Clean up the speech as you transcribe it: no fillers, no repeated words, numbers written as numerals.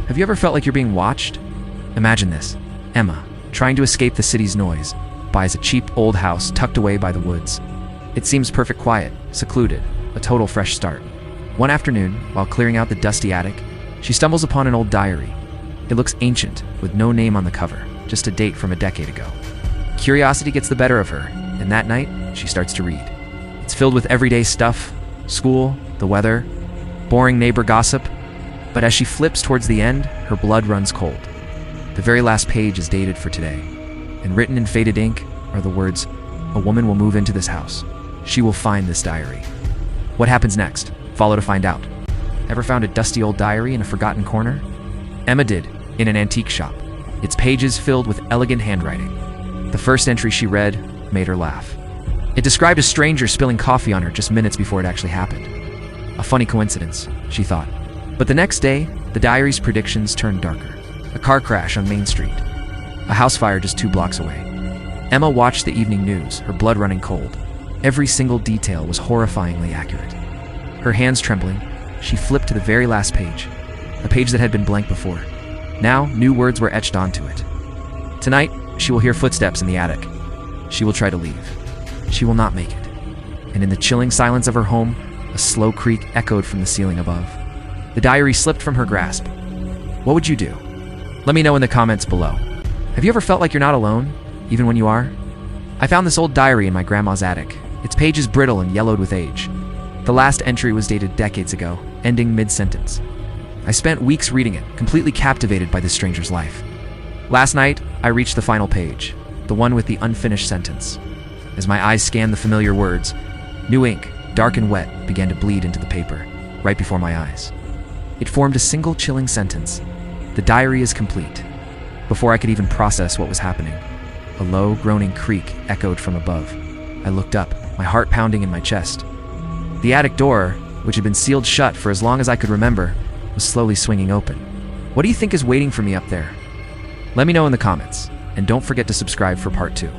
Have you ever felt like you're being watched? Imagine this. Emma, trying to escape the city's noise, buys a cheap old house tucked away by the woods. It seems perfect quiet, secluded, a total fresh start. One afternoon, while clearing out the dusty attic, she stumbles upon an old diary. It looks ancient, with no name on the cover, just a date from a decade ago. Curiosity gets the better of her, and that night, she starts to read. It's filled with everyday stuff, school, the weather, boring neighbor gossip, but as she flips towards the end, her blood runs cold. The very last page is dated for today, and written in faded ink are the words, "A woman will move into this house. She will find this diary." What happens next? Follow to find out. Ever found a dusty old diary in a forgotten corner? Emma did, in an antique shop, its pages filled with elegant handwriting. The first entry she read made her laugh. It described a stranger spilling coffee on her just minutes before it actually happened. A funny coincidence, she thought. But the next day, the diary's predictions turned darker. A car crash on Main Street. A house fire just 2 blocks away. Emma watched the evening news, her blood running cold. Every single detail was horrifyingly accurate. Her hands trembling, she flipped to the very last page, a page that had been blank before. Now, new words were etched onto it. Tonight, she will hear footsteps in the attic. She will try to leave. She will not make it. And in the chilling silence of her home, a slow creak echoed from the ceiling above. The diary slipped from her grasp. What would you do? Let me know in the comments below. Have you ever felt like you're not alone, even when you are? I found this old diary in my grandma's attic. Its page is brittle and yellowed with age. The last entry was dated decades ago, ending mid-sentence. I spent weeks reading it, completely captivated by this stranger's life. Last night, I reached the final page, the one with the unfinished sentence. As my eyes scanned the familiar words, new ink, dark and wet, began to bleed into the paper, right before my eyes. It formed a single chilling sentence. The diary is complete. Before I could even process what was happening, a low, groaning creak echoed from above. I looked up, my heart pounding in my chest. The attic door, which had been sealed shut for as long as I could remember, was slowly swinging open. What do you think is waiting for me up there? Let me know in the comments, and don't forget to subscribe for part 2.